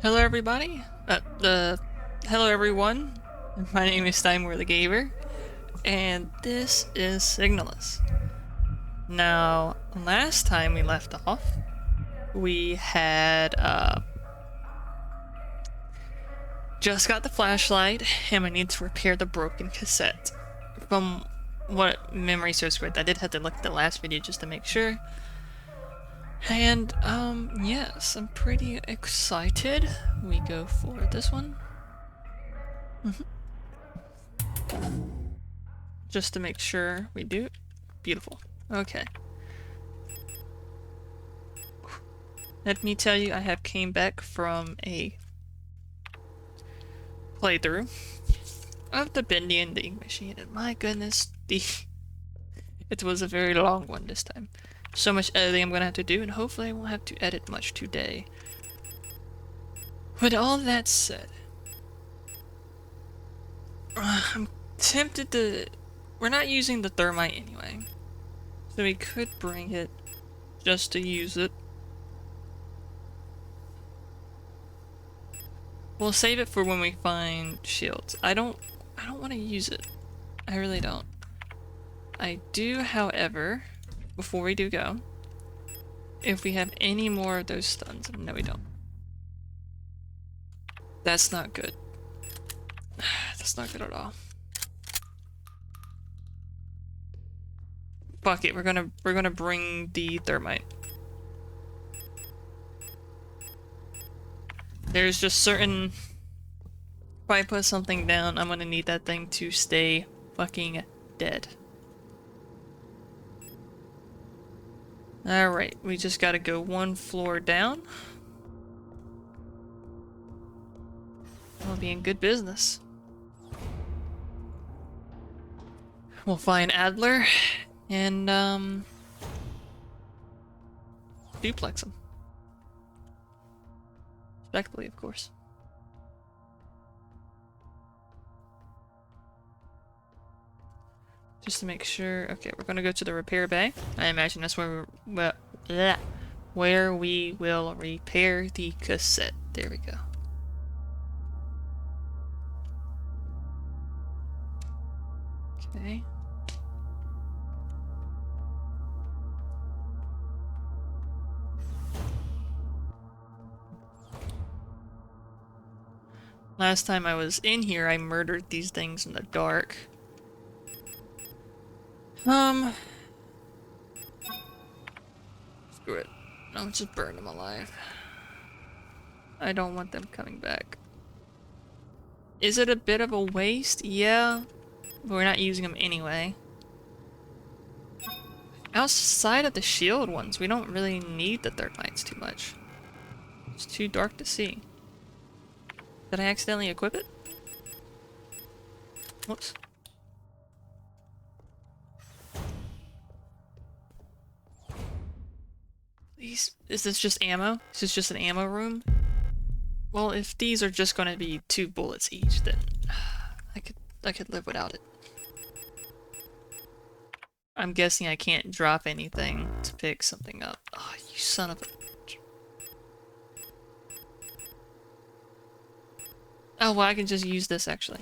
Hello everybody. Hello everyone. My name is Steinmore the Gamer, and this is SIGNALIS. Now, last time we left off, we had just got the flashlight, and we need to repair the broken cassette. From what memory serves correct, I did have to look at the last video just to make sure. And, yes, I'm pretty excited. We go for this one. Just to make sure we do. Beautiful. Okay. Let me tell you, I have came back from a playthrough of the bending machine, and my goodness, it was a very long one this time. So much editing I'm gonna have to do, and hopefully I won't have to edit much today. With all that said, I'm tempted to... We're not using the thermite anyway, so we could bring it just to use it. We'll save it for when we find shields. I don't want to use it. I really don't. I do, however, before we do go, if we have any more of those stuns. No, we don't. That's not good. That's not good at all. Fuck it, we're gonna bring the thermite. There's just certain... If I put something down, I'm gonna need that thing to stay fucking dead. Alright, we just gotta go one floor down. We'll be in good business. We'll find Adler and duplex him. Respectfully, of course. Just to make sure. Okay, we're gonna go to the repair bay. I imagine that's where we will repair the cassette. There we go. Okay. Last time I was in here, I murdered these things in the dark. Screw it. I'll just burn them alive. I don't want them coming back. Is it a bit of a waste? Yeah. But we're not using them anyway. Outside of the shield ones, we don't really need the thermites too much. It's too dark to see. Did I accidentally equip it? Whoops. Is this just ammo? Is this just an ammo room? Well, if these are just gonna be 2 bullets each, then I could live without it. I'm guessing I can't drop anything to pick something up. Oh, you son of a... Oh, well, I can just use this, actually.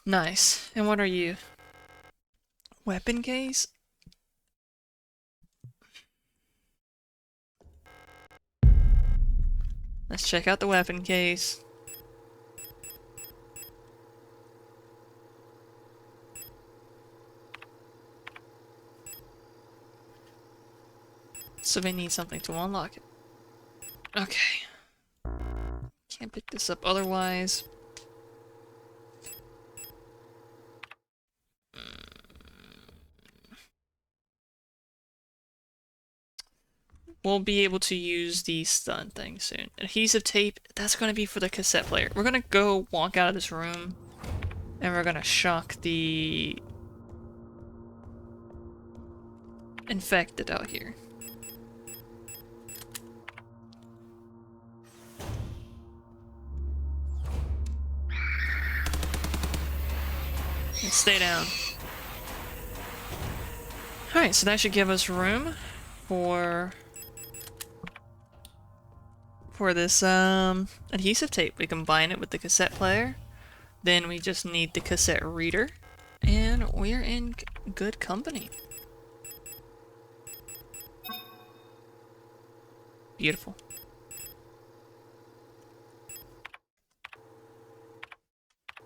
Nice. And what are you? Weapon case? Let's check out the weapon case. So we need something to unlock it. Okay. Can't pick this up otherwise. We'll be able to use the stun thing soon. Adhesive tape, that's going to be for the cassette player. We're going to go walk out of this room, and we're going to shock the infected out here. And stay down. Alright, so that should give us room for for this adhesive tape. We combine it with the cassette player. Then we just need the cassette reader. And we're in good company. Beautiful.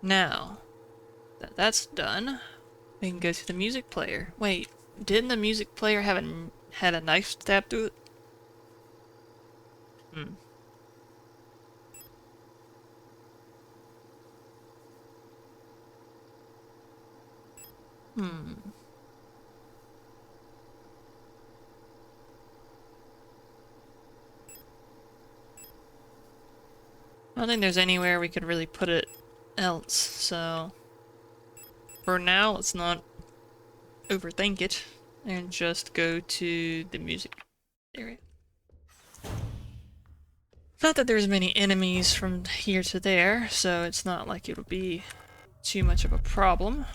Now that that's done, we can go to the music player. Wait, didn't the music player have had a knife stabbed through it? Hmm. Hmm. I don't think there's anywhere we could really put it else, so for now let's not overthink it and just go to the music area. Not that there's many enemies from here to there, so it's not like it'll be too much of a problem.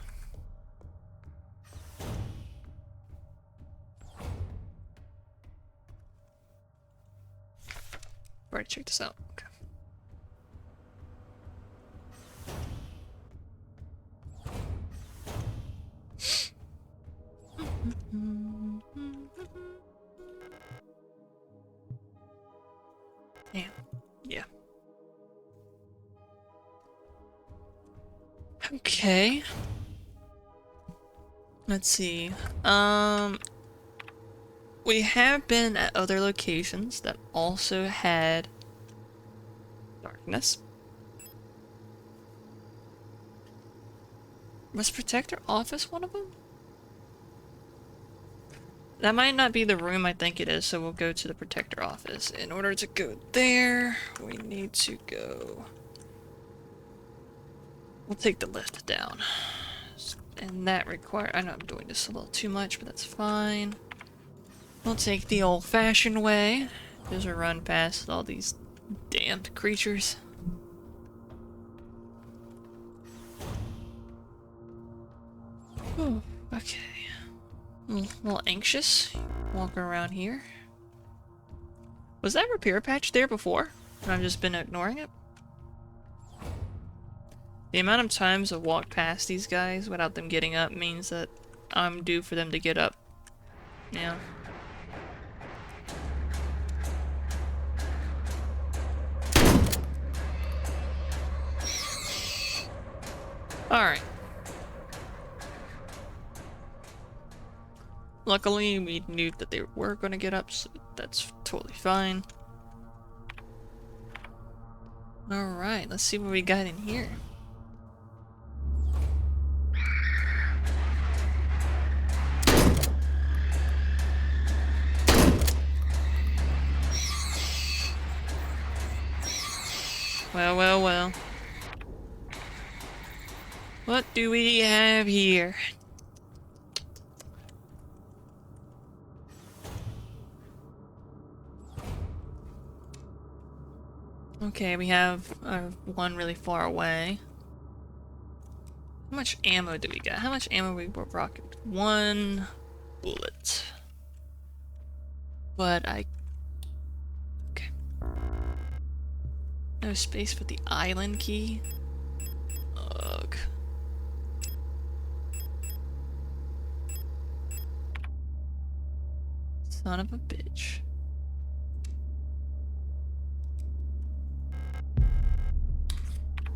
Alright, check this out. Okay. Damn. Yeah. Okay. Let's see. We have been at other locations that also had darkness. Was Protector Office one of them? That might not be the room I think it is, so we'll go to the Protector Office. In order to go there, we need to go... We'll take the lift down. And that requires... I know I'm doing this a little too much, but that's fine. We'll take the old-fashioned way. Just run past all these damned creatures. Oh, okay. A little anxious walking around here. Was that repair patch there before? And I've just been ignoring it? The amount of times I've walked past these guys without them getting up means that I'm due for them to get up. Yeah. Alright. Luckily, we knew that they were going to get up, so that's totally fine. Alright, let's see what we got in here. Well, well, well. What do we have here? Okay, we have one really far away. How much ammo do we got? How much ammo we were rocking? One bullet. But I... Okay. No space for the island key? Ugh. Son of a bitch.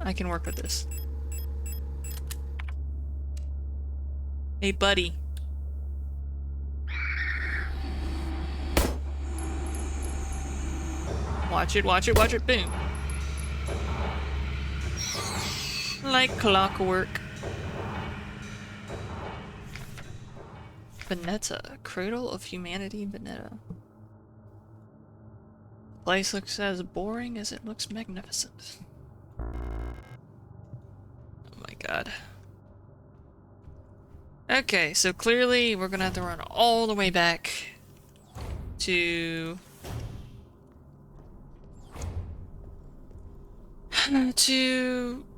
I can work with this. Hey, buddy. Watch it, watch it, watch it. Boom. Like clockwork. Veneta. Cradle of Humanity, Veneta. Place looks as boring as it looks magnificent. Oh my god. Okay, so clearly we're gonna have to run all the way back to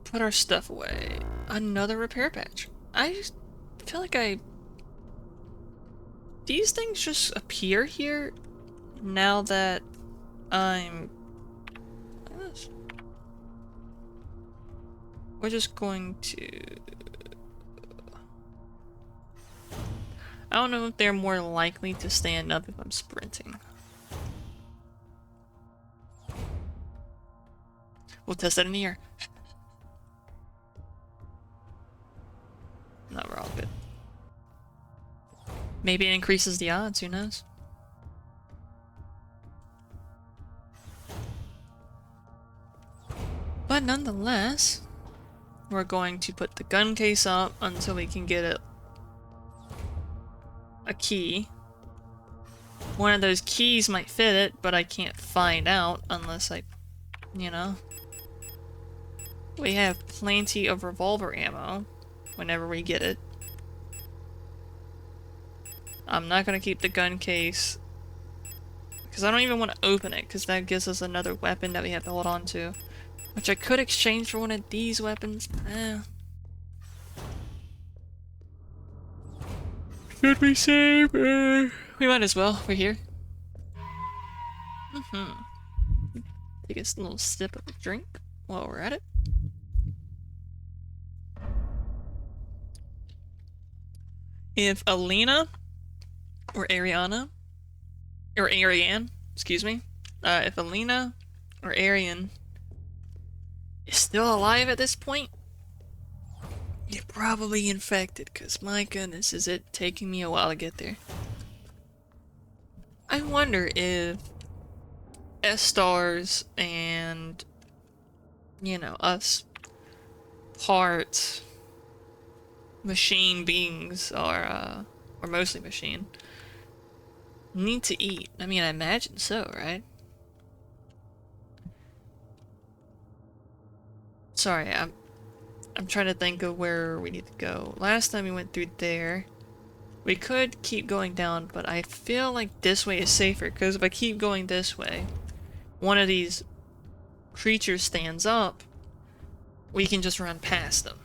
put our stuff away. Another repair patch. I just feel like these things just appear here now that I'm we're just going to... I don't know if they're more likely to stand up if I'm sprinting. We'll test that in the air. No, we're all good. Maybe it increases the odds, who knows? But nonetheless, we're going to put the gun case up until we can get a key. One of those keys might fit it, but I can't find out unless I, you know. We have plenty of revolver ammo whenever we get it. I'm not going to keep the gun case because I don't even want to open it because that gives us another weapon that we have to hold on to. Which I could exchange for one of these weapons. Should we save? We might as well. We're here. Take a little sip of a drink while we're at it. If Alina or Ariana or Ariane, excuse me, if Alina or Arian is still alive at this point, you're probably infected, because my goodness, is it taking me a while to get there. I wonder if S-stars and, you know, us part machine beings are, or mostly machine, need to eat. I mean, I imagine so, right? Sorry, I'm trying to think of where we need to go. Last time we went through there. We could keep going down, but I feel like this way is safer, because if I keep going this way, one of these creatures stands up, we can just run past them.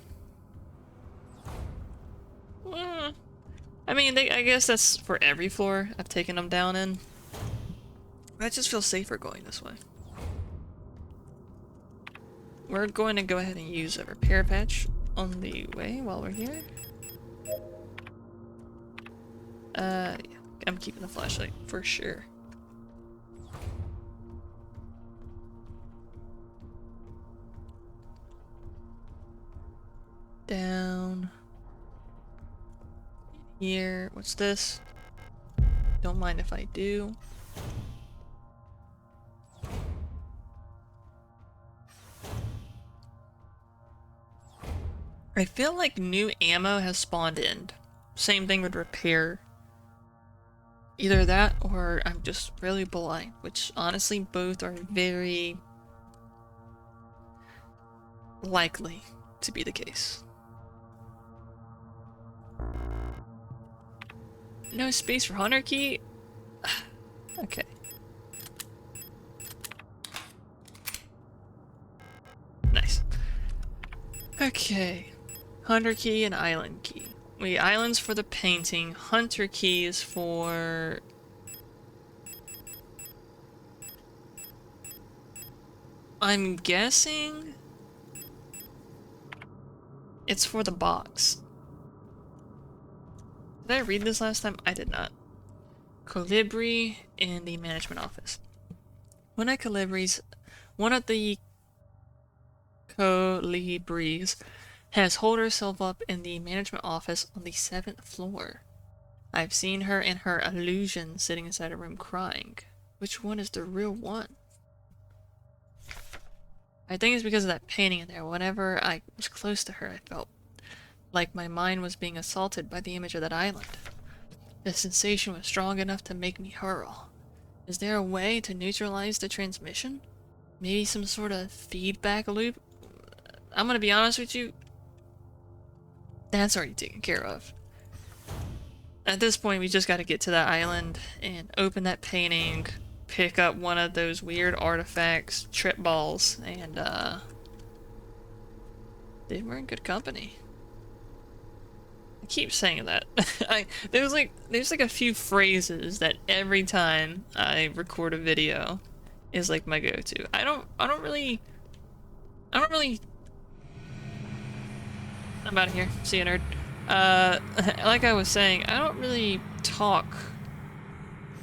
I mean, I guess that's for every floor I've taken them down in. I just feel safer going this way. We're going to go ahead and use a repair patch on the way while we're here. Yeah, I'm keeping the flashlight for sure. Down here. What's this? Don't mind if I do. I feel like new ammo has spawned in. Same thing with repair. Either that or I'm just really blind, which honestly both are very likely to be the case. No space for Hunter Key? Okay. Nice. Okay. Hunter Key and Island Key. Islands for the painting, Hunter Keys for... I'm guessing... it's for the box. Did I read this last time? I did not. Colibri in the management office. One of the Colibris has holed herself up in the management office on the 7th floor. I've seen her in her illusion sitting inside a room crying. Which one is the real one? I think it's because of that painting in there. Whenever I was close to her, I felt like my mind was being assaulted by the image of that island. The sensation was strong enough to make me hurl. Is there a way to neutralize the transmission? Maybe some sort of feedback loop? I'm gonna be honest with you, that's already taken care of. At this point, we just gotta get to that island and open that painting, pick up one of those weird artifacts, trip balls, and then we're in good company. I keep saying that. There's like a few phrases that every time I record a video is like my go-to. I don't really I'm out of here. See you, nerd. Like I was saying, I don't really talk.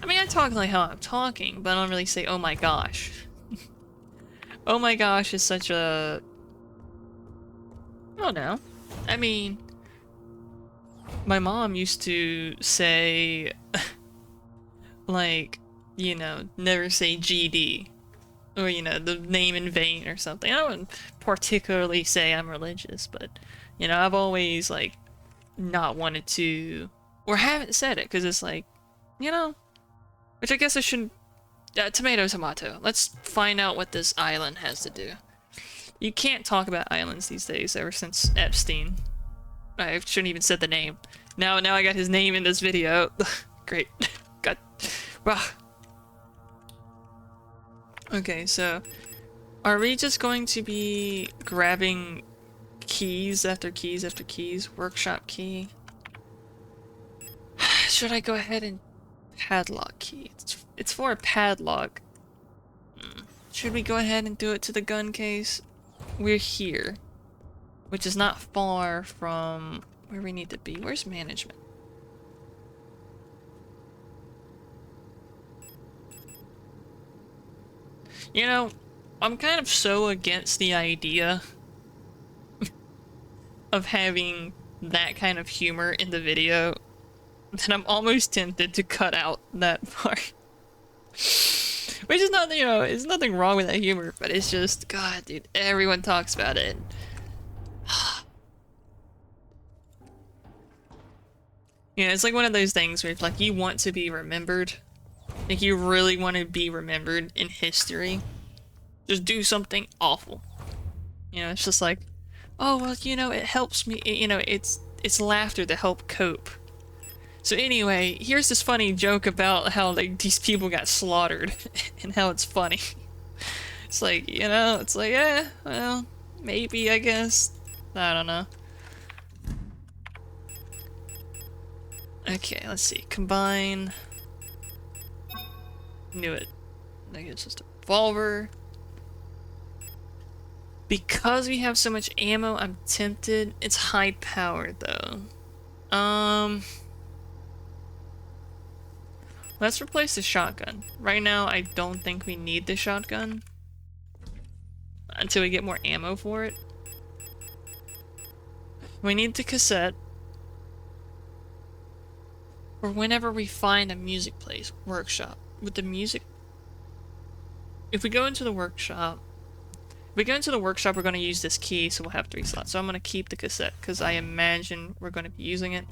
I mean, I talk like how I'm talking, but I don't really say, oh my gosh. Oh my gosh is such a... I don't know. I mean, my mom used to say, like, you know, never say GD. Or, you know, the name in vain or something. I wouldn't particularly say I'm religious, but, you know, I've always, like, not wanted to, or haven't said it, because it's like, you know, which I guess I shouldn't, tomato, tomato. Let's find out what this island has to do. You can't talk about islands these days, ever since Epstein. I shouldn't even said the name. Now I got his name in this video. Great. God. Wow. Okay, so are we just going to be grabbing keys after keys after keys? Workshop key. Should I go ahead and padlock key? It's for a padlock. Should we go ahead and do it to the gun case? We're here, which is not far from where we need to be. Where's management? You know, I'm kind of so against the idea of having that kind of humor in the video that I'm almost tempted to cut out that part. Which is not, you know, there's nothing wrong with that humor, but it's just, God, dude, everyone talks about it. You know, it's like one of those things where it's like you want to be remembered. Like you really want to be remembered in history. Just do something awful. You know, it's just like, oh, well, you know, it helps me, you know, it's laughter to help cope. So anyway, here's this funny joke about how, like, these people got slaughtered and how it's funny. It's like, you know, it's like, yeah, well, maybe, I guess. I don't know. Okay, let's see. Combine. Knew it. I think it's just a revolver. Because we have so much ammo, I'm tempted. It's high powered though. Let's replace the shotgun. Right now, I don't think we need the shotgun until we get more ammo for it. We need the cassette. Or whenever we find a music place, workshop. With the music... If we go into the workshop... we're going to use this key, so we'll have 3 slots. So I'm going to keep the cassette, because I imagine we're going to be using it.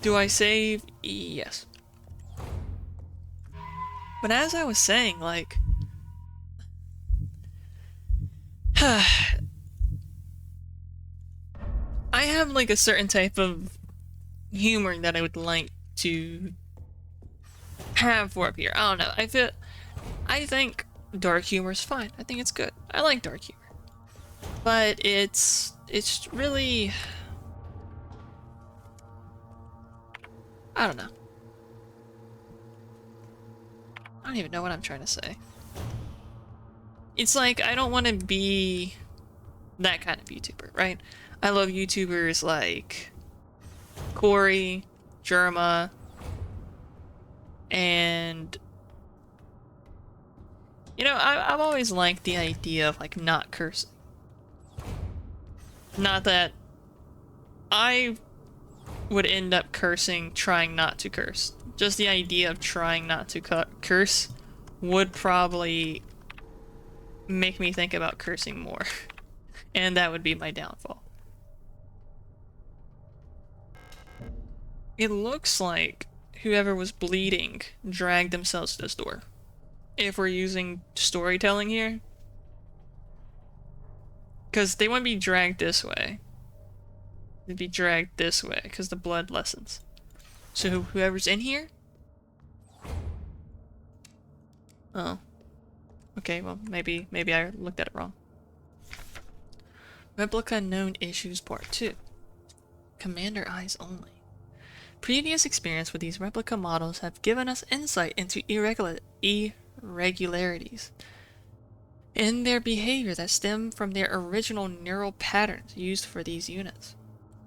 Do I save? Yes. But as I was saying, like... I have, like, a certain type of humor that I would like to have for up here. I don't know. I think dark humor is fine. I think it's good. I like dark humor. But it's really... I don't know. I don't even know what I'm trying to say. It's like, I don't want to be that kind of YouTuber, right? I love YouTubers like Corey, Jerma, and... You know, I've always liked the idea of, like, not cursing. Not that I would end up cursing trying not to curse. Just the idea of trying not to curse would probably make me think about cursing more. And that would be my downfall. It looks like whoever was bleeding dragged themselves to this door. If we're using storytelling here. Because they wouldn't be dragged this way. They'd be dragged this way, because the blood lessens. So whoever's in here? Oh. Okay, well, maybe I looked at it wrong. Replica Known Issues Part 2. Commander Eyes Only. Previous experience with these replica models have given us insight into irregularities. in their behavior that stem from their original neural patterns used for these units.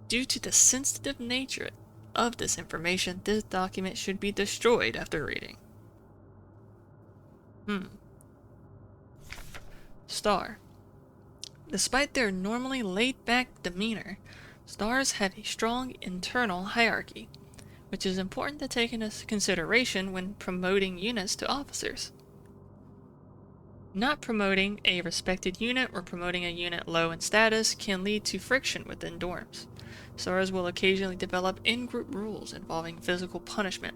Due to the sensitive nature of this information, this document should be destroyed after reading. Star. Despite their normally laid-back demeanor, stars have a strong internal hierarchy, which is important to take into consideration when promoting units to officers. Not promoting a respected unit or promoting a unit low in status can lead to friction within dorms. Stars will occasionally develop in-group rules involving physical punishment.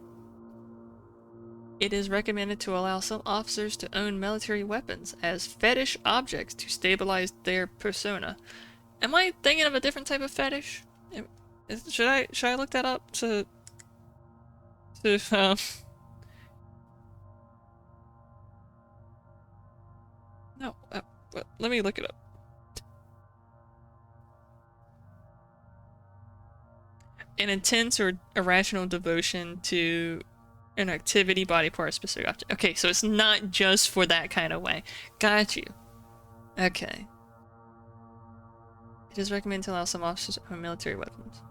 It is recommended to allow some officers to own military weapons as fetish objects to stabilize their persona. Am I thinking of a different type of fetish? Should I look that up to no, let me look it up. An intense or irrational devotion to an activity, body part, specific object. Okay, so it's not just for that kind of way. Got you. Okay. It is recommended to allow some officers to own military weapons.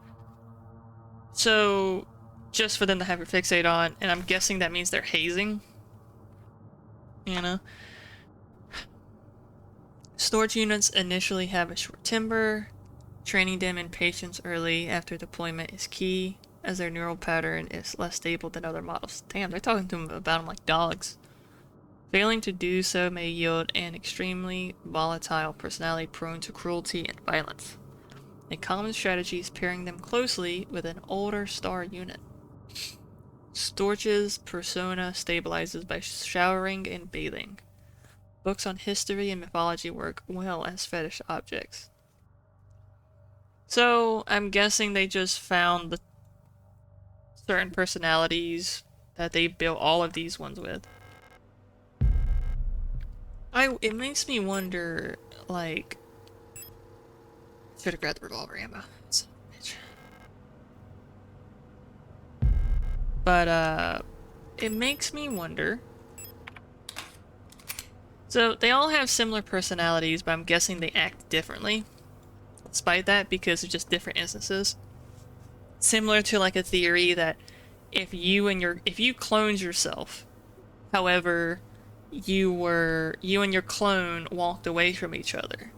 So, just for them to have your fixate on, and I'm guessing that means they're hazing. You know? Storage units initially have a short timber. Training them in patience early after deployment is key, as their neural pattern is less stable than other models. Damn, they're talking to them about them like dogs. Failing to do so may yield an extremely volatile personality prone to cruelty and violence. A common strategy is pairing them closely with an older star unit. Storch's persona stabilizes by showering and bathing. Books on history and mythology work well as fetish objects. So, I'm guessing they just found the certain personalities that they built all of these ones with. It makes me wonder, like... Should have grabbed the revolver ammo. But, it makes me wonder... So, they all have similar personalities, but I'm guessing they act differently. Despite that, because of just different instances. Similar to like a theory that if you cloned yourself, however, you and your clone walked away from each other,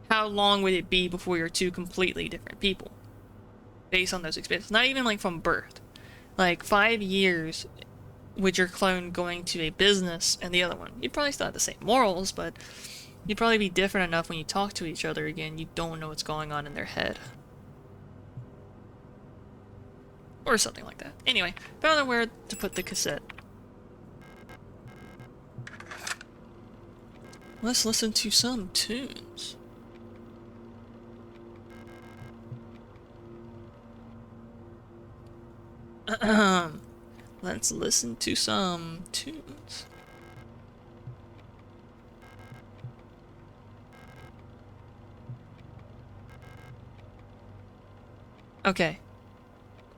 how long would it be before you're two completely different people? Based on those experiences. Not even like from birth. Like 5 years with your clone going to a business and the other one. You'd probably still have the same morals, but you'd probably be different enough when you talk to each other again, you don't know what's going on in their head. Or something like that. Anyway, found out where to put the cassette. Let's listen to some tunes. Let's listen to some tunes. Okay.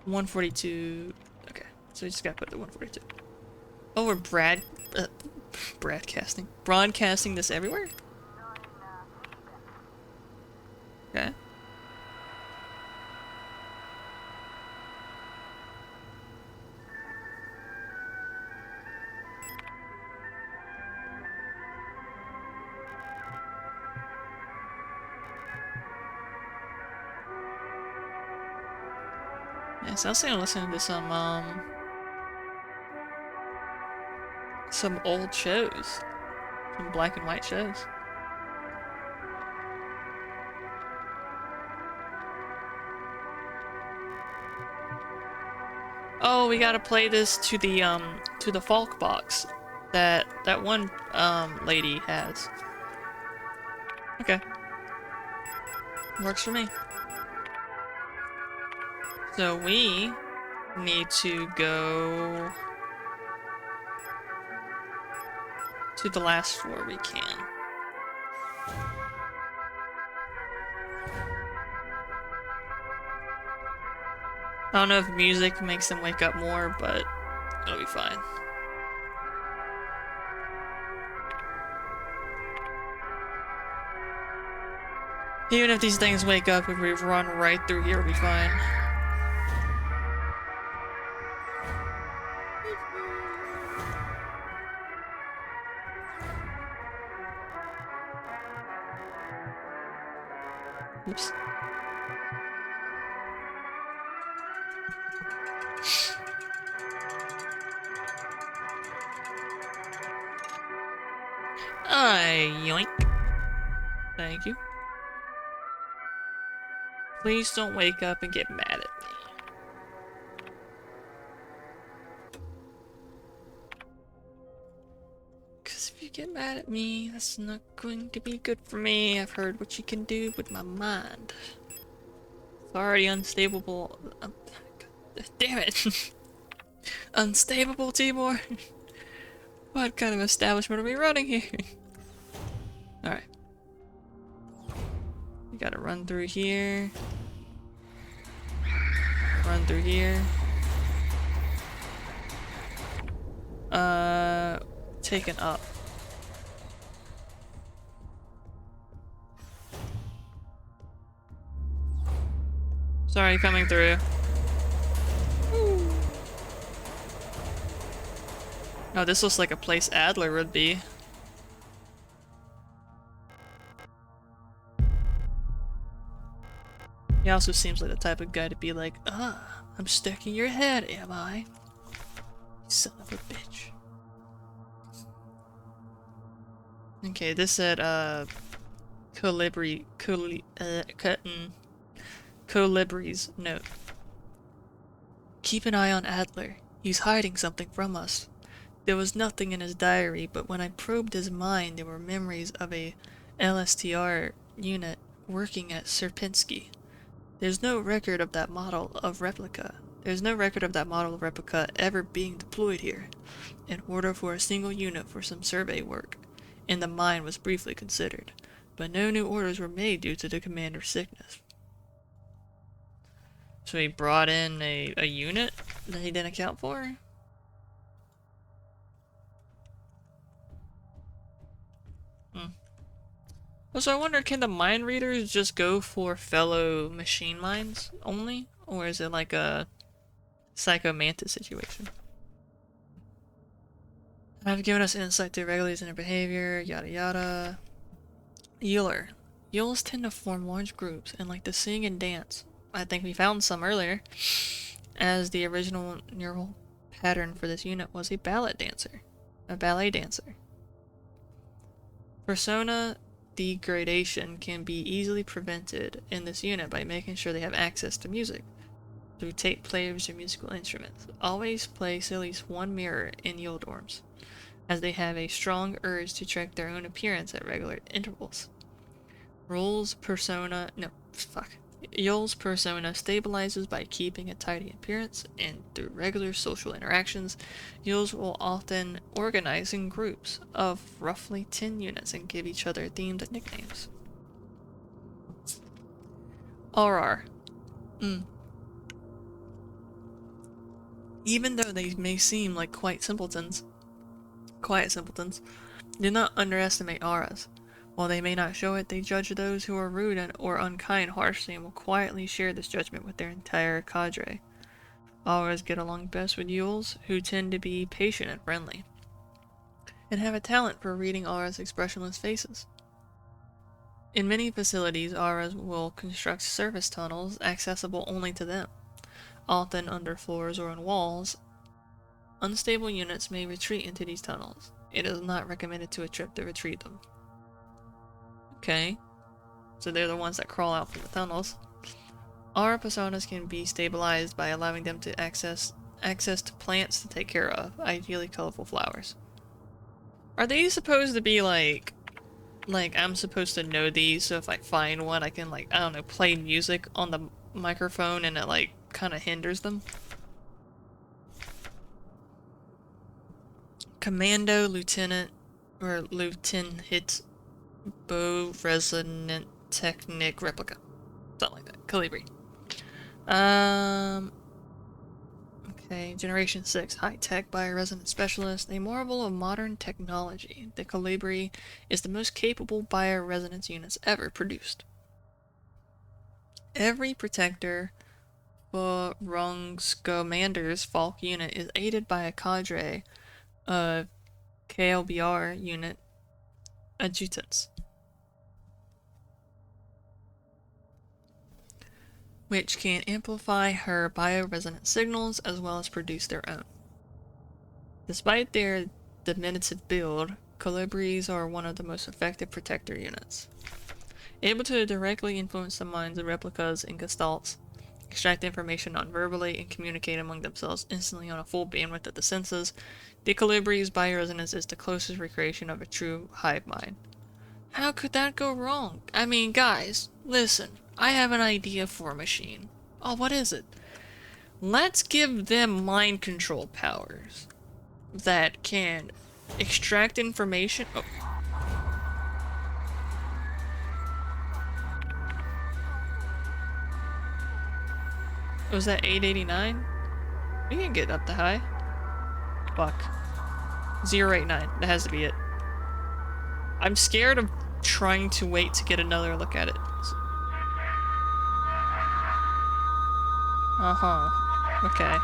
142. Okay, so we just gotta put the 142. Oh, we're broadcasting this everywhere? Okay. Yes, I was thinking of listening to some old shows. Some black and white shows. Oh, we gotta play this to the Falk box that one lady has. Okay. Works for me. So we need to go to the last floor we can. I don't know if music makes them wake up more, but it'll be fine. Even if these things wake up, if we run right through here, we'll be fine. Oops. Yoink. Thank you. Please don't wake up and get mad at me. Because if you get mad at me, that's not going to be good for me. I've heard what you can do with my mind. It's already unstable. Damn it. Unstable, Timor. What kind of establishment are we running here? Alright. We gotta run through here. Run through here. Taken up. Sorry, coming through. Woo. Oh, this looks like a place Adler would be. He also seems like the type of guy to be like, I'm stuck in your head, am I? You son of a bitch. Okay, this said, Colibri's note. Keep an eye on Adler. He's hiding something from us. There was nothing in his diary, but when I probed his mind, there were memories of a LSTR unit working at Sierpinski. There's no record of that model of replica. There's no record of that model of replica ever being deployed here. An order for a single unit for some survey work in the mine was briefly considered, but no new orders were made due to the commander's sickness. So he brought in a unit that he didn't account for? So I wonder, can the mind readers just go for fellow machine minds only? Or is it like a Psycho Mantis situation? I've given us insight to regulators and their behavior, yada yada. Euler. Eulers tend to form large groups and like to sing and dance. I think we found some earlier, as the original neural pattern for this unit was a ballet dancer. Persona degradation can be easily prevented in this unit by making sure they have access to music through tape players or musical instruments. Always place at least one mirror in Yule dorms, as they have a strong urge to check their own appearance at regular intervals. Yule's persona stabilizes by keeping a tidy appearance, and through regular social interactions, Yules will often organize in groups of roughly 10 units and give each other themed nicknames. RR. Even though they may seem like quiet simpletons, do not underestimate auras. While they may not show it, they judge those who are rude or unkind harshly and will quietly share this judgment with their entire cadre. Auras get along best with Yules, who tend to be patient and friendly, and have a talent for reading auras' expressionless faces. In many facilities, auras will construct service tunnels accessible only to them, often under floors or on walls. Unstable units may retreat into these tunnels. It is not recommended to attempt to retrieve them. Okay, so they're the ones that crawl out from the tunnels. Aura personas can be stabilized by allowing them to access to plants to take care of, ideally colorful flowers. Are these supposed to be like I'm supposed to know these, so if I find one I can, like, I don't know, play music on the microphone and it like kind of hinders them? Commando Lieutenant hits Bow Resonant Technic Replica. Something like that. Colibri. Okay, Generation 6, high-tech bioresonance specialist, a marvel of modern technology. The Colibri is the most capable bioresonance units ever produced. Every protector for Rungscomander's Falk unit is aided by a cadre of KLBR unit adjutants, which can amplify her bioresonant signals as well as produce their own. Despite their diminutive build, Colibris are one of the most effective protector units. Able to directly influence the minds of replicas and gestalts, extract information non-verbally, and communicate among themselves instantly on a full bandwidth of the senses, the Colibris' bioresonance is the closest recreation of a true hive mind. How could that go wrong? I mean, guys, listen, I have an idea for a machine. Oh, what is it? Let's give them mind control powers that can extract information. Oh. Was that 889? We can get up to high. Fuck. 089. That has to be it. I'm scared of trying to wait to get another look at it. Uh-huh. Okay.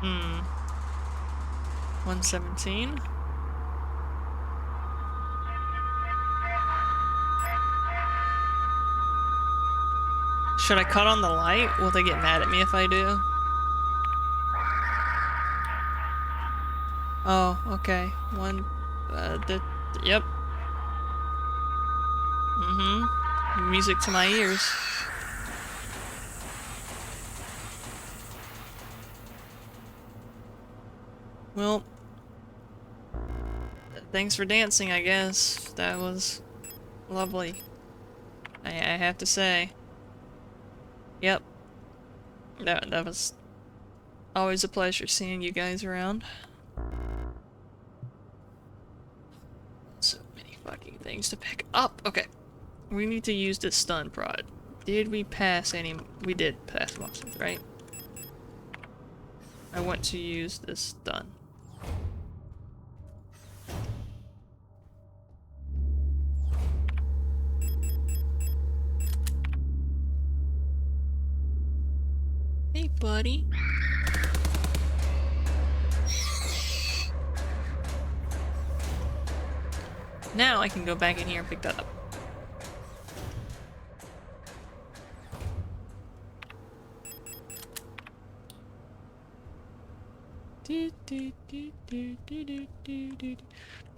Hmm. 117. Should I cut on the light? Will they get mad at me if I do? Oh, okay. Yep. Mm-hmm. Music to my ears. Well, thanks for dancing, I guess. That was lovely. I have to say. Yep. That was always a pleasure seeing you guys around. So many fucking things to pick up. Okay. We need to use this stun prod. Did we pass any? We did pass monsters, right? I want to use this stun. Hey, buddy. Now I can go back in here and pick that up.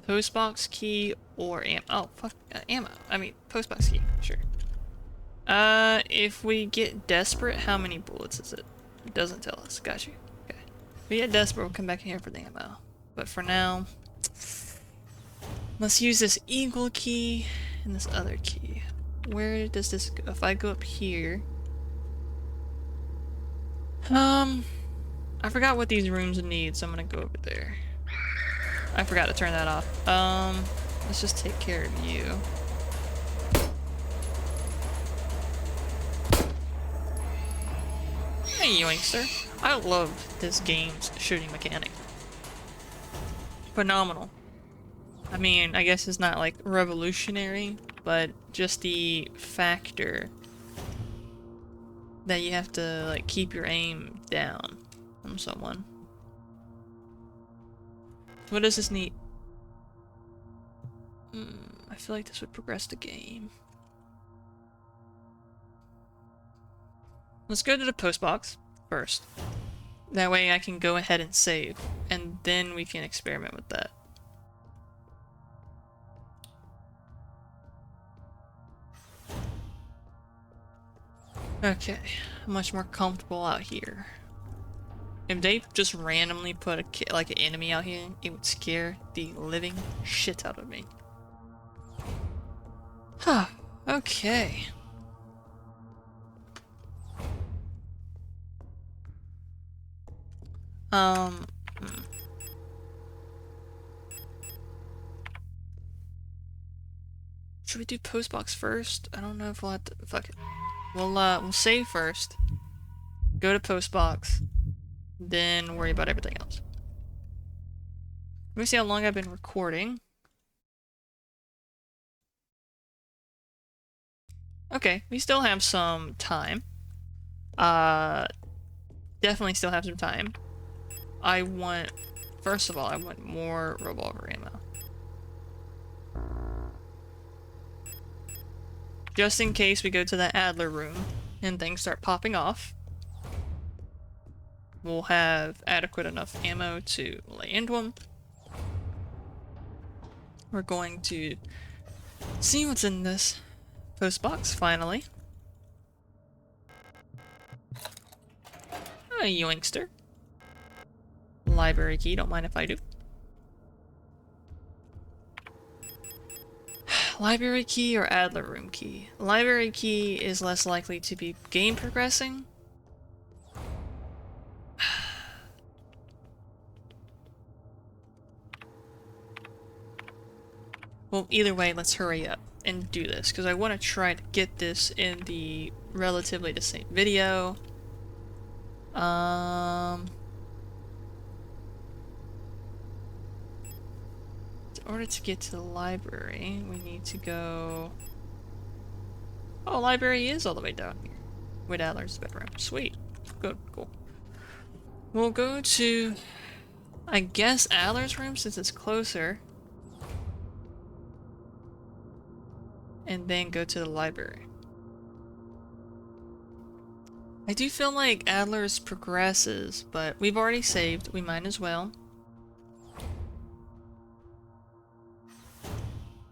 Postbox key or ammo. Oh, fuck. Ammo. I mean, postbox key. Sure. If we get desperate, how many bullets is it? It doesn't tell us. Got you. Okay. If we get desperate, we'll come back in here for the ammo. But for now, let's use this eagle key and this other key. Where does this go? If I go up here... I forgot what these rooms need, so I'm gonna go over there. I forgot to turn that off. Let's just take care of you. Hey, youngster. I love this game's shooting mechanic. Phenomenal. I mean, I guess it's not like revolutionary, but just the factor that you have to like keep your aim down from someone. What does this need? I feel like this would progress the game. Let's go to the post box first. That way I can go ahead and save, and then we can experiment with that. Okay, I'm much more comfortable out here. If they just randomly put like an enemy out here, it would scare the living shit out of me. Huh, okay. Should we do postbox first? I don't know if we'll have to. Fuck it. We'll save first. Go to postbox. Then worry about everything else. me see how long I've been recording. Okay, we still have some time. Definitely still have some time. First of all, I want more revolver ammo. Just in case we go to the Adler room and things start popping off, we'll have adequate enough ammo to lay into them. We're going to see what's in this post box, finally. A youngster. Library key, don't mind if I do. Library key or Adler room key? Library key is less likely to be game progressing. Well, either way, let's hurry up and do this, because I want to try to get this in the relatively the same video. In order to get to the library, we need to go... Oh, library is all the way down here. With Adler's bedroom. Sweet. Good, cool. We'll go to... I guess Adler's room, since it's closer. And then go to the library. I do feel like Adler's progresses, but we've already saved. We might as well.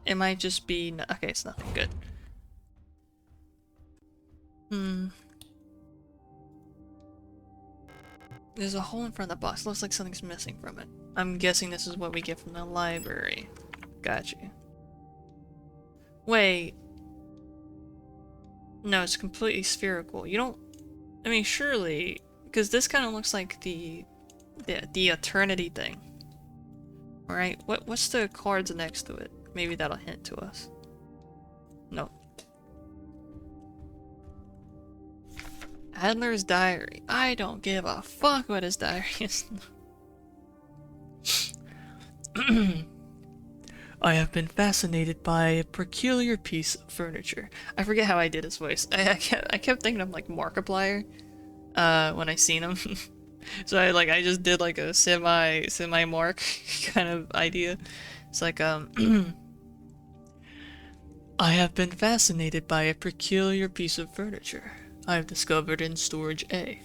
It might just be... Okay, it's nothing good. There's a hole in front of the box. Looks like something's missing from it. I'm guessing this is what we get from the library. Got you. Wait. No, it's completely spherical. You don't... I mean, surely... Because this kind of looks like the eternity thing. Alright, what's the cards next to it? Maybe that'll hint to us. No. Adler's diary. I don't give a fuck what his diary is. I have been fascinated by a peculiar piece of furniture. I forget how I did his voice. I kept thinking of like Markiplier when I seen him. So I just did like a semi Mark kind of idea. It's like I have been fascinated by a peculiar piece of furniture I have discovered in storage A.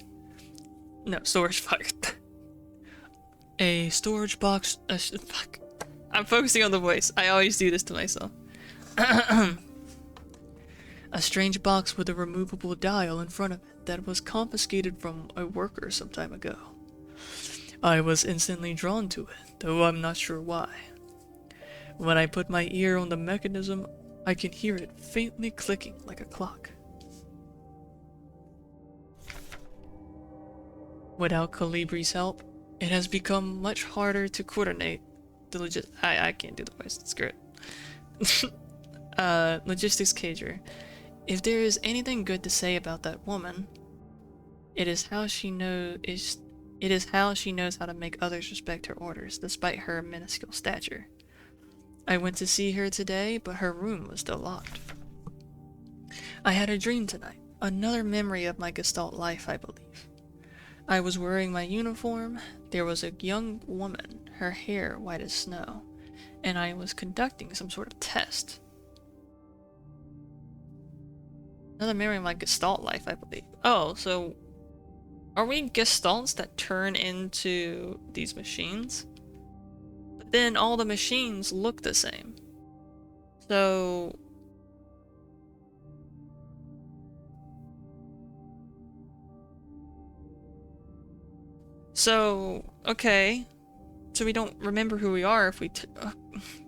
No, storage fuck. A storage box. Fuck. I'm focusing on the voice. I always do this to myself. A strange box with a removable dial in front of it that was confiscated from a worker some time ago. I was instantly drawn to it, though I'm not sure why. When I put my ear on the mechanism, I can hear it faintly clicking like a clock. Without Calibri's help, it has become much harder to coordinate the I can't do the voice, screw it. Logistics cager. If there is anything good to say about that woman, it is how she knows how to make others respect her orders, despite her minuscule stature. I went to see her today, but her room was still locked. I had a dream tonight, another memory of my Gestalt life, I believe. I was wearing my uniform, there was a young woman, her hair white as snow, and I was conducting some sort of test. Another memory of my Gestalt life, I believe. Oh, so are we Gestalts that turn into these machines? But then all the machines look the same. So, okay. So we don't remember who we are if we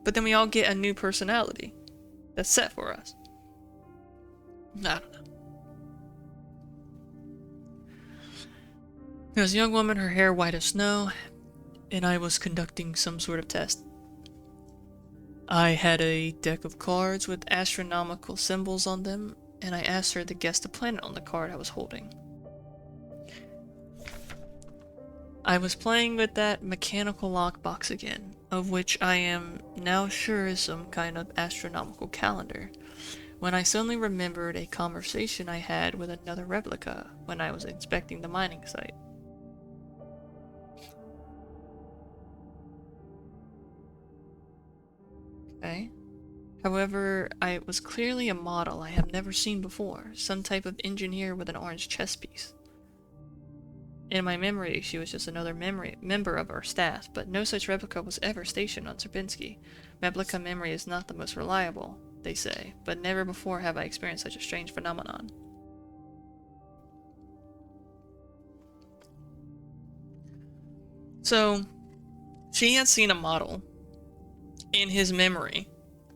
but then we all get a new personality that's set for us. I don't know. There was a young woman, her hair white as snow, and I was conducting some sort of test. I had a deck of cards with astronomical symbols on them, and I asked her to guess the planet on the card I was holding. I was playing with that mechanical lockbox again, of which I am now sure is some kind of astronomical calendar, when I suddenly remembered a conversation I had with another replica when I was inspecting the mining site. Okay. However, it was clearly a model I have never seen before, some type of engineer with an orange chess piece. In my memory, she was just another member of our staff, but no such replica was ever stationed on Serpinski. Replica memory is not the most reliable, they say, but never before have I experienced such a strange phenomenon. So, she had seen a model in his memory,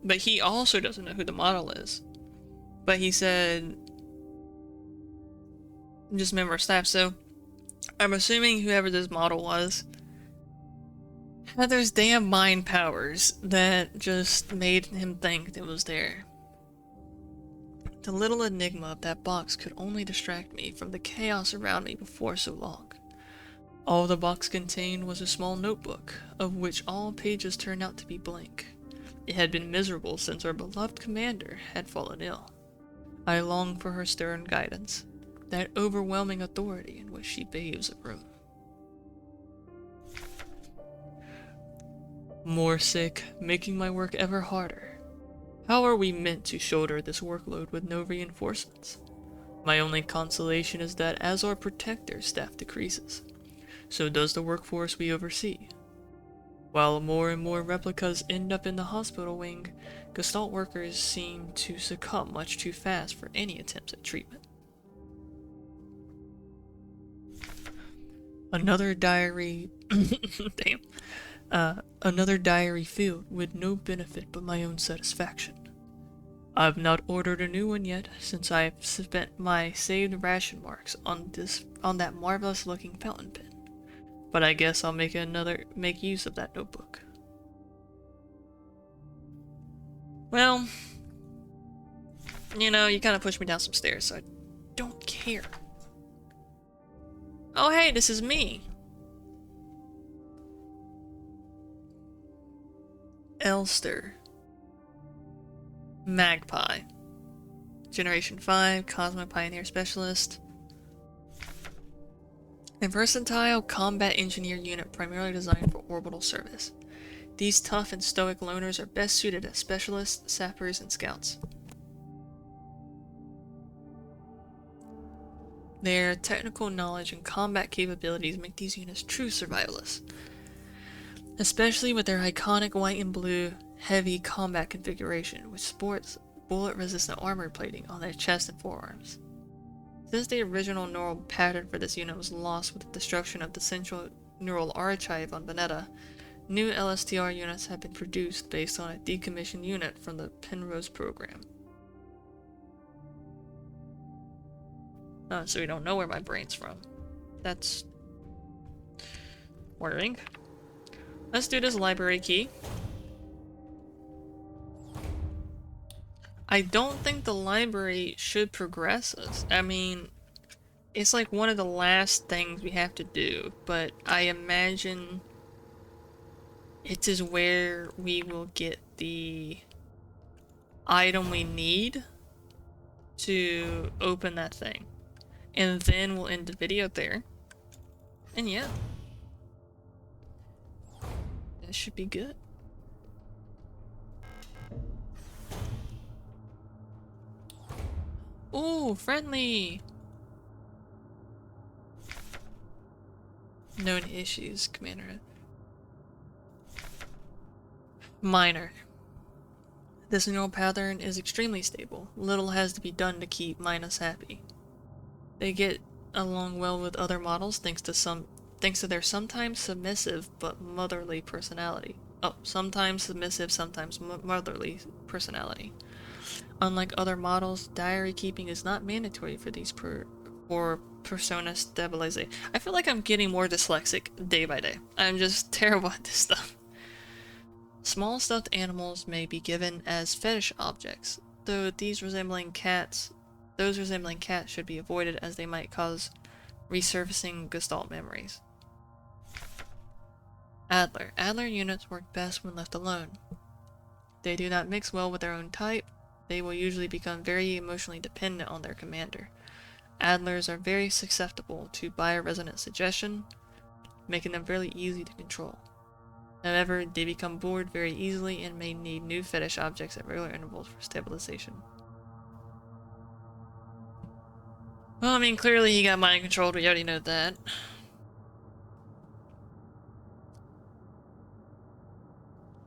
but he also doesn't know who the model is. But he said, just member of staff, so I'm assuming whoever this model was had those damn mind powers that just made him think it was there. The little enigma of that box could only distract me from the chaos around me before so long. All the box contained was a small notebook, of which all pages turned out to be blank. It had been miserable since our beloved commander had fallen ill. I longed for her stern guidance, that overwhelming authority in which she bathes a room. More sick, making my work ever harder. How are we meant to shoulder this workload with no reinforcements? My only consolation is that as our protector, staff decreases. So does the workforce we oversee. While more and more replicas end up in the hospital wing, Gestalt workers seem to succumb much too fast for any attempts at treatment. Another diary... Damn. Another diary filled with no benefit but my own satisfaction. I've not ordered a new one yet, since I've spent my saved ration marks on that marvelous looking fountain pen. But I guess I'll make use of that notebook. Well, you know, you kind of pushed me down some stairs, so I don't care. Oh hey, this is me. Elster. Magpie. Generation 5, Cosmo Pioneer Specialist. A versatile combat engineer unit primarily designed for orbital service. These tough and stoic loners are best suited as specialists, sappers, and scouts. Their technical knowledge and combat capabilities make these units true survivalists, especially with their iconic white and blue heavy combat configuration, which sports bullet-resistant armor plating on their chest and forearms. Since the original neural pattern for this unit was lost with the destruction of the central neural archive on Veneta, new LSTR units have been produced based on a decommissioned unit from the Penrose program. So we don't know where my brain's from. That's worrying. Let's do this library key. I don't think the library should progress us. I mean, it's like one of the last things we have to do, but I imagine it is where we will get the item we need to open that thing. And then we'll end the video there. And yeah. That should be good. Ooh, friendly! Known issues, Commander. Minor. This neural pattern is extremely stable. Little has to be done to keep Minus happy. They get along well with other models thanks to their sometimes submissive but motherly personality. Oh, sometimes submissive, sometimes motherly personality. Unlike other models, diary keeping is not mandatory for these persona stabilization. I feel like I'm getting more dyslexic day by day. I'm just terrible at this stuff. Small stuffed animals may be given as fetish objects, though those resembling cats should be avoided as they might cause resurfacing Gestalt memories. Adler. Adler units work best when left alone. They do not mix well with their own type. They will usually become very emotionally dependent on their commander. Adlers are very susceptible to bioresonant suggestion, making them fairly easy to control. However, they become bored very easily and may need new fetish objects at regular intervals for stabilization. Well, I mean, clearly he got mind controlled, we already know that.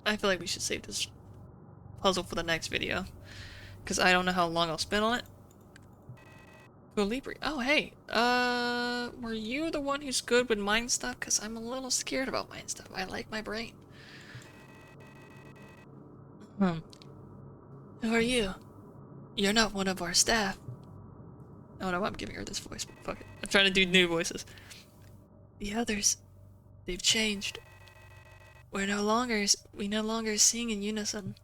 I feel like we should save this puzzle for the next video, because I don't know how long I'll spend on it. Colibri. Oh, hey. Were you the one who's good with mind stuff? Because I'm a little scared about mind stuff. I like my brain. Who are you? You're not one of our staff. Oh no, I'm giving her this voice. Fuck it. I'm trying to do new voices. The others, they've changed. We no longer sing in unison.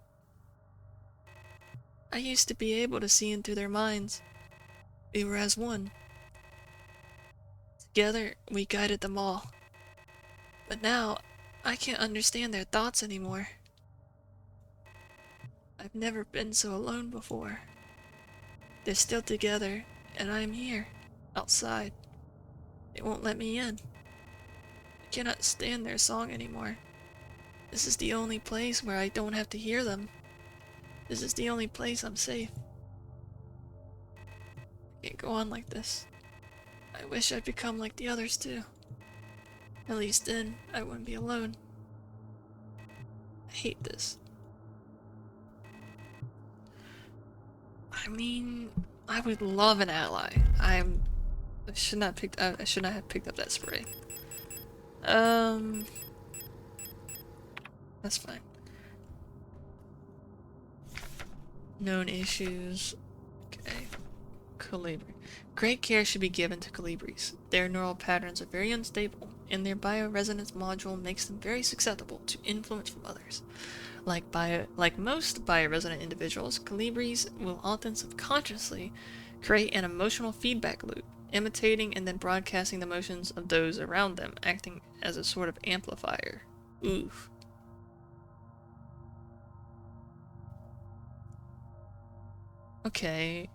I used to be able to see in through their minds. We were as one. Together, we guided them all. But now, I can't understand their thoughts anymore. I've never been so alone before. They're still together, and I'm here, outside. They won't let me in. I cannot stand their song anymore. This is the only place where I don't have to hear them. This is the only place I'm safe. I can't go on like this. I wish I'd become like the others too. At least then, I wouldn't be alone. I hate this. I mean, I would love an ally. I should not have picked up that spray. That's fine. Known issues. Okay. Colibri. Great care should be given to colibris. Their neural patterns are very unstable, and their bioresonance module makes them very susceptible to influence from others. Like most bioresonant individuals, colibris will often subconsciously create an emotional feedback loop, imitating and then broadcasting the emotions of those around them, acting as a sort of amplifier. Oof. Okay.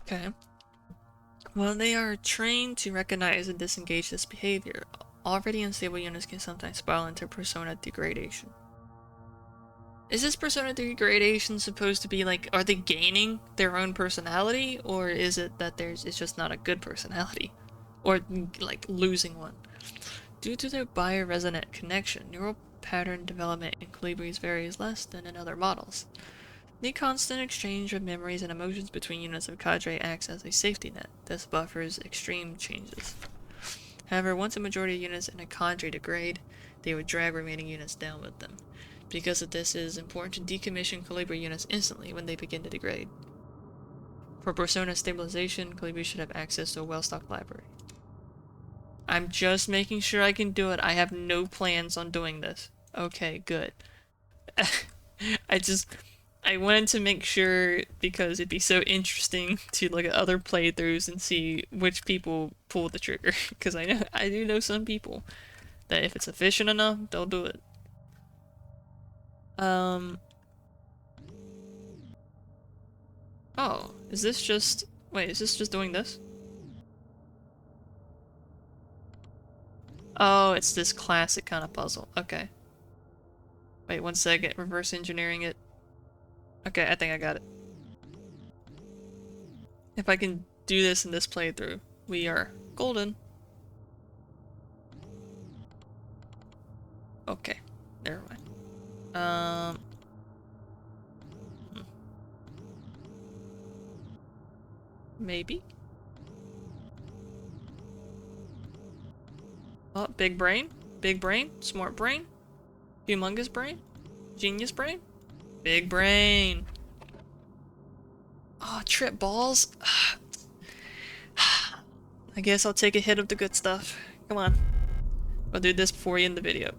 Okay. Well, they are trained to recognize and disengage this behavior. Already unstable units can sometimes spiral into persona degradation. Is this persona degradation supposed to be like, are they gaining their own personality, or is it that it's just not a good personality? Or like losing one? Due to their bioresonant connection, neural pattern development in colibris varies less than in other models. The constant exchange of memories and emotions between units of cadre acts as a safety net. This buffers extreme changes. However, once a majority of units in a cadre degrade, they would drag remaining units down with them. Because of this, it is important to decommission Colibri units instantly when they begin to degrade. For persona stabilization, Colibri should have access to a well-stocked library. I'm just making sure I can do it. I have no plans on doing this. Okay, good. I wanted to make sure because it'd be so interesting to look at other playthroughs and see which people pull the trigger. Because I do know some people that if it's efficient enough, they'll do it. Oh, is this just... Wait, is this just doing this? Oh, it's this classic kind of puzzle. Okay. Wait, one second. Reverse engineering it. Okay, I think I got it. If I can do this in this playthrough, we are golden. Okay, never mind. Maybe? Oh, big brain? Big brain? Smart brain? Humongous brain? Genius brain? Big brain! Oh, trip balls? I guess I'll take a hit of the good stuff. Come on. I'll do this before we end the video.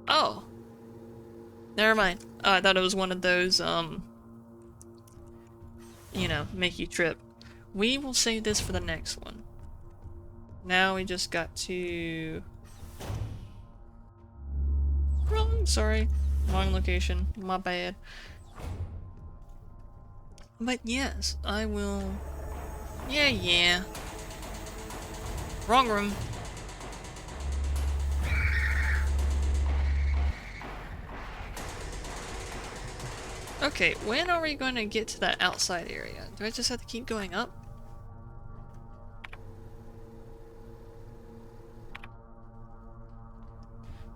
Oh! never mind. I thought it was one of those, you know, make you trip. We will save this for the next one. Now we just got to... sorry. Wrong location. My bad. But yes, I will... Yeah. Wrong room. Okay, when are we going to get to that outside area? Do I just have to keep going up?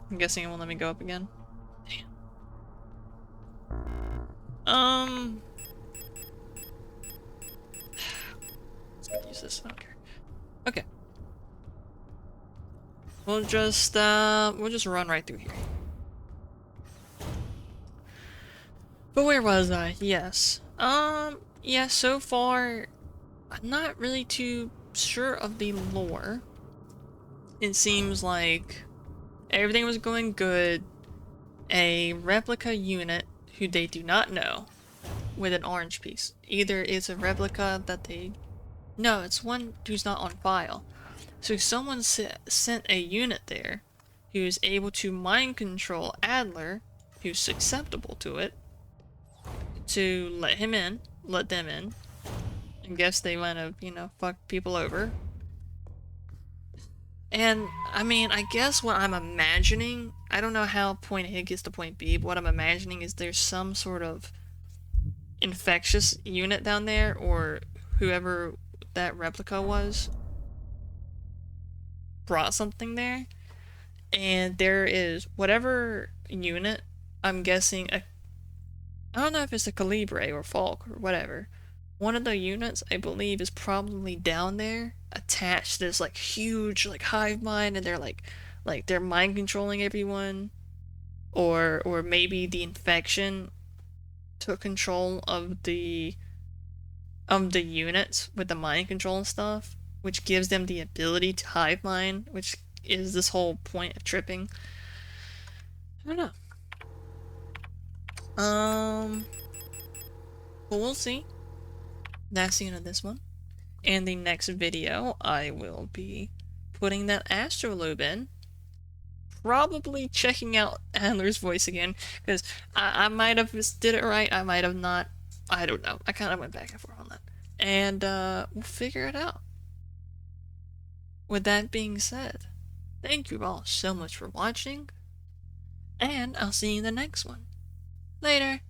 I'm guessing it won't let me go up again. Damn. Let's use this. I don't care. Okay. We'll just run right through here. But where was I? Yes. Yeah, so far, I'm not really too sure of the lore. It seems like everything was going good. A replica unit who they do not know with an orange piece. Either it's a replica that they... No, it's one who's not on file. So someone sent a unit there who's able to mind control Adler, who's susceptible to it, to let them in. I guess they want to, you know, fuck people over. And, I mean, I guess what I'm imagining, I don't know how point A gets to point B, but what I'm imagining is there's some sort of infectious unit down there, or whoever that replica was brought something there, and there is whatever unit, I'm guessing, I don't know if it's a Calibre or Falk or whatever. One of the units, I believe, is probably down there, attached to this, like, huge, like, hive mind, and they're, like, they're mind controlling everyone. Or maybe the infection took control of the units with the mind control and stuff, which gives them the ability to hive mind, which is this whole point of tripping. I don't know. But we'll see. That's the end of this one. In the next video, I will be putting that astrolabe in. Probably checking out Adler's voice again, because I might have did it right, I might have not. I don't know. I kind of went back and forth on that. And we'll figure it out. With that being said, thank you all so much for watching, and I'll see you in the next one. Later!